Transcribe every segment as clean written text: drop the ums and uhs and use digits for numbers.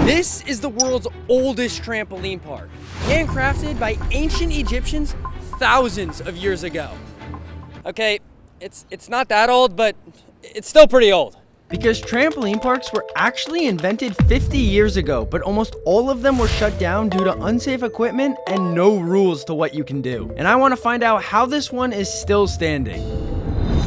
This is the world's oldest trampoline park, handcrafted by ancient Egyptians thousands of years ago. Okay, it's not that old, but it's still pretty old. Because trampoline parks were actually invented 50 years ago, but almost all of them were shut down due to unsafe equipment and no rules to what you can do. And I want to find out how this one is still standing.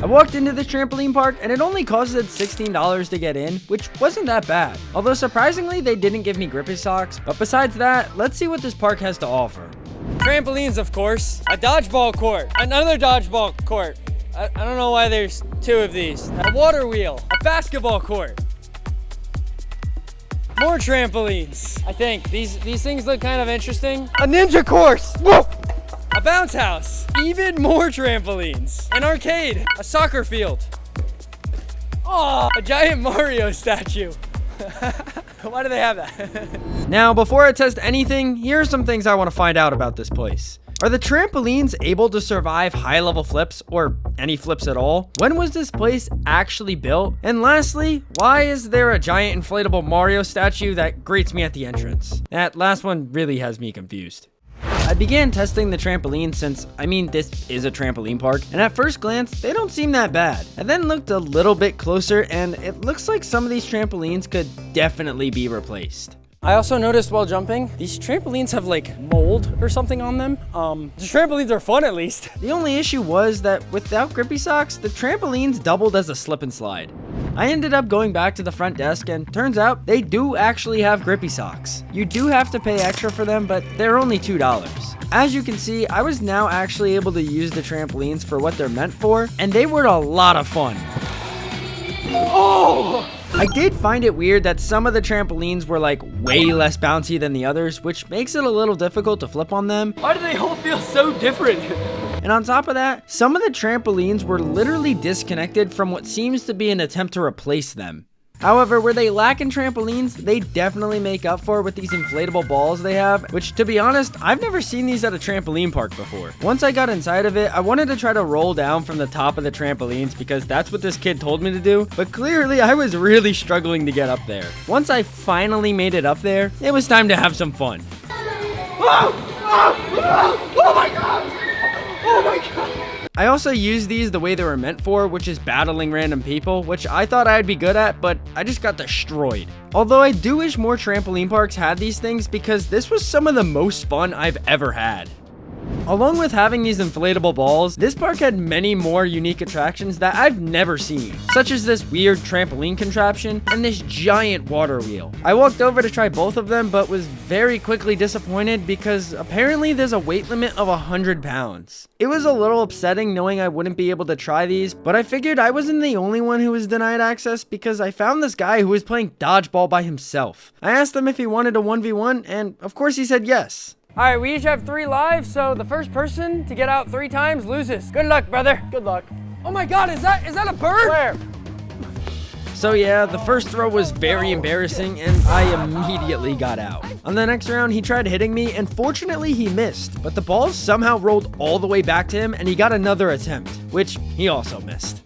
I walked into the trampoline park and it only costed $16 to get in, which wasn't that bad. Although surprisingly, they didn't give me grippy socks. But besides that, let's see what this park has to offer. Trampolines, of course. A dodgeball court. Another dodgeball court. I don't know why there's two of these. A water wheel. A basketball court. More trampolines. I think. These things look kind of interesting. A ninja course. Whoa! A bounce house. Even more trampolines. An arcade. A soccer field. Oh, a giant Mario statue. Why do they have that? Now, before I test anything, here are some things I want to find out about this place. Are the trampolines able to survive high-level flips, or any flips at all? When was this place actually built? And lastly, why is there a giant inflatable Mario statue that greets me at the entrance? That last one really has me confused. I began testing the trampoline since, this is a trampoline park, and at first glance, they don't seem that bad. I then looked a little bit closer, and it looks like some of these trampolines could definitely be replaced. I also noticed while jumping, these trampolines have like mold or something on them. The trampolines are fun at least. The only issue was that without grippy socks, the trampolines doubled as a slip and slide. I ended up going back to the front desk and turns out they do actually have grippy socks. You do have to pay extra for them, but they're only $2. As you can see, I was now actually able to use the trampolines for what they're meant for, and they were a lot of fun. Oh! I did find it weird that some of the trampolines were like way less bouncy than the others, which makes it a little difficult to flip on them. Why do they all feel so different? And on top of that, some of the trampolines were literally disconnected from what seems to be an attempt to replace them. However, where they lack in trampolines, they definitely make up for with these inflatable balls they have, which to be honest, I've never seen these at a trampoline park before. Once I got inside of it, I wanted to try to roll down from the top of the trampolines because that's what this kid told me to do, but clearly I was really struggling to get up there. Once I finally made it up there, it was time to have some fun. Oh my god! Oh my god! I also used these the way they were meant for, which is battling random people, which I thought I'd be good at, but I just got destroyed. Although I do wish more trampoline parks had these things because this was some of the most fun I've ever had. Along with having these inflatable balls, this park had many more unique attractions that I've never seen, such as this weird trampoline contraption and this giant water wheel. I walked over to try both of them, but was very quickly disappointed because apparently there's a weight limit of 100 pounds. It was a little upsetting knowing I wouldn't be able to try these, but I figured I wasn't the only one who was denied access because I found this guy who was playing dodgeball by himself. I asked him if he wanted a 1v1, and of course he said yes. All right, we each have 3 lives, so the first person to get out 3 times loses. Good luck, brother. Good luck. Oh my god, is that a bird? Where? So yeah, the first throw was very embarrassing and I immediately got out. On the next round, he tried hitting me and fortunately he missed, but the ball somehow rolled all the way back to him and he got another attempt, which he also missed.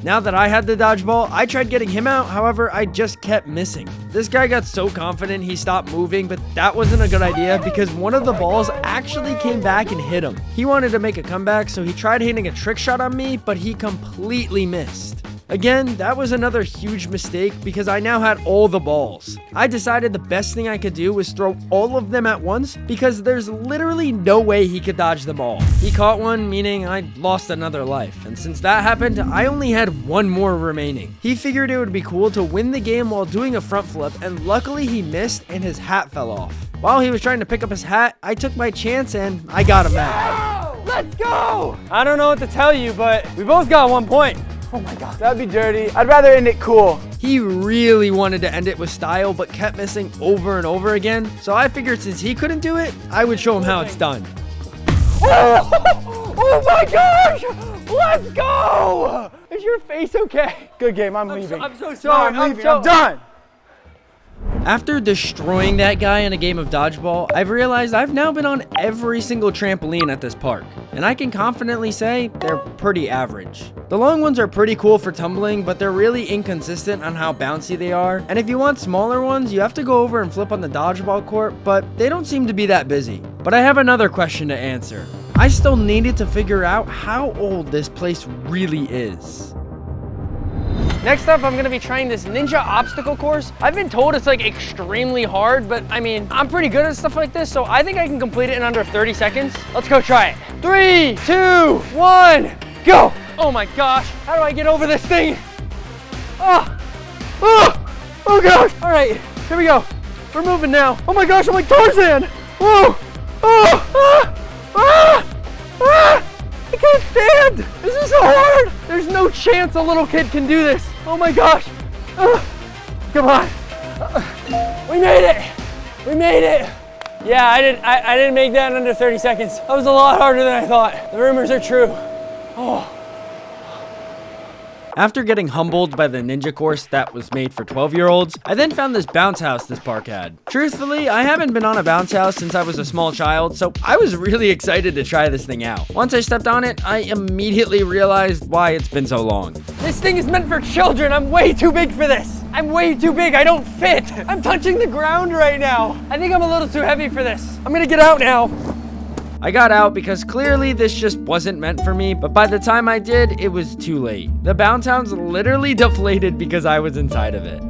Now that I had the dodgeball, I tried getting him out, however, I just kept missing. This guy got so confident he stopped moving, but that wasn't a good idea because one of the balls actually came back and hit him. He wanted to make a comeback, so he tried hitting a trick shot on me, but he completely missed. Again, that was another huge mistake because I now had all the balls. I decided the best thing I could do was throw all of them at once because there's literally no way he could dodge them all. He caught one, meaning I lost another life. And since that happened, I only had 1 more remaining. He figured it would be cool to win the game while doing a front flip, and luckily he missed and his hat fell off. While he was trying to pick up his hat, I took my chance and I got him back. Let's go! I don't know what to tell you, but we both got 1 point. Oh my god, that'd be dirty. I'd rather end it cool. He really wanted to end it with style, but kept missing over and over again. So I figured since he couldn't do it, I would show him how it's done. Oh my gosh! Let's go! Is your face okay? Good game, I'm leaving. I'm so sorry. I'm leaving. I'm done. After destroying that guy in a game of dodgeball, I've realized I've now been on every single trampoline at this park. and I can confidently say they're pretty average. The long ones are pretty cool for tumbling, but they're really inconsistent on how bouncy they are, and if you want smaller ones, you have to go over and flip on the dodgeball court, but they don't seem to be that busy. But I have another question to answer. I still needed to figure out how old this place really is. Next up, I'm gonna be trying this ninja obstacle course. I've been told it's like extremely hard, but I mean, I'm pretty good at stuff like this, so I think I can complete it in under 30 seconds. Let's go try it. 3, 2, 1, go! Oh my gosh, how do I get over this thing? Oh gosh! All right, here we go. We're moving now. Oh my gosh, I'm like Tarzan! Whoa! I can't stand! This is so hard! There's no chance a little kid can do this. Oh my gosh! Come on! We made it! We made it! Yeah, I didn't make that in under 30 seconds. That was a lot harder than I thought. The rumors are true. Oh. After getting humbled by the ninja course that was made for 12-year-olds, I then found this bounce house this park had. Truthfully, I haven't been on a bounce house since I was a small child, so I was really excited to try this thing out. Once I stepped on it, I immediately realized why it's been so long. This thing is meant for children. I'm way too big for this. I'm way too big. I don't fit. I'm touching the ground right now. I think I'm a little too heavy for this. I'm gonna get out now. I got out because clearly this just wasn't meant for me, but by the time I did, it was too late. The bounce house literally deflated because I was inside of it.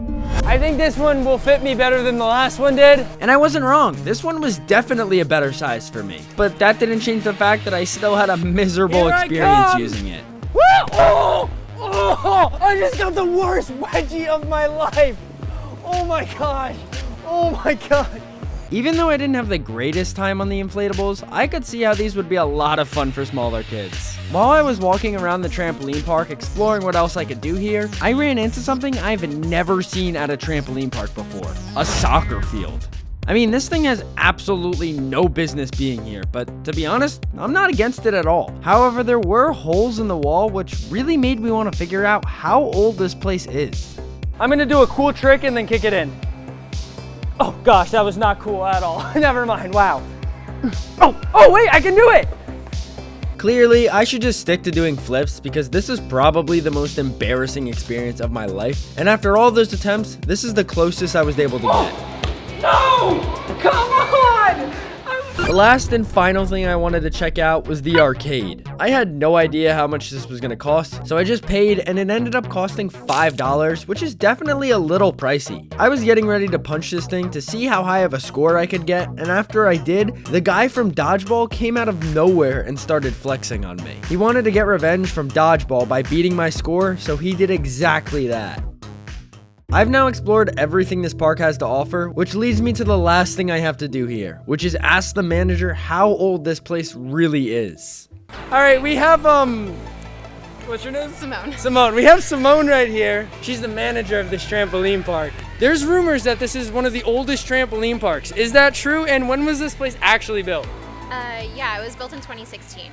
I think this one will fit me better than the last one did. And I wasn't wrong. This one was definitely a better size for me. But that didn't change the fact that I still had a miserable experience using it. Woo! Oh, I just got the worst wedgie of my life. Oh my gosh. Oh my god. Even though I didn't have the greatest time on the inflatables, I could see how these would be a lot of fun for smaller kids. While I was walking around the trampoline park exploring what else I could do here, I ran into something I've never seen at a trampoline park before: a soccer field. I mean, this thing has absolutely no business being here, but to be honest, I'm not against it at all. However, there were holes in the wall which really made me want to figure out how old this place is. I'm gonna do a cool trick and then kick it in. Oh gosh, that was not cool at all. Never mind, wow. Oh wait, I can do it! Clearly, I should just stick to doing flips because this is probably the most embarrassing experience of my life. And after all those attempts, this is the closest I was able to get. No! Come on! The last and final thing I wanted to check out was the arcade. I had no idea how much this was going to cost, so I just paid and it ended up costing $5, which is definitely a little pricey. I was getting ready to punch this thing to see how high of a score I could get, and after I did, the guy from Dodgeball came out of nowhere and started flexing on me. He wanted to get revenge from Dodgeball by beating my score, so he did exactly that. I've now explored everything this park has to offer, which leads me to the last thing I have to do here, which is ask the manager how old this place really is. All right, we have, what's your name? Simone. Simone. We have Simone right here. She's the manager of this trampoline park. There's rumors that this is one of the oldest trampoline parks. Is that true? And when was this place actually built? Yeah, it was built in 2016.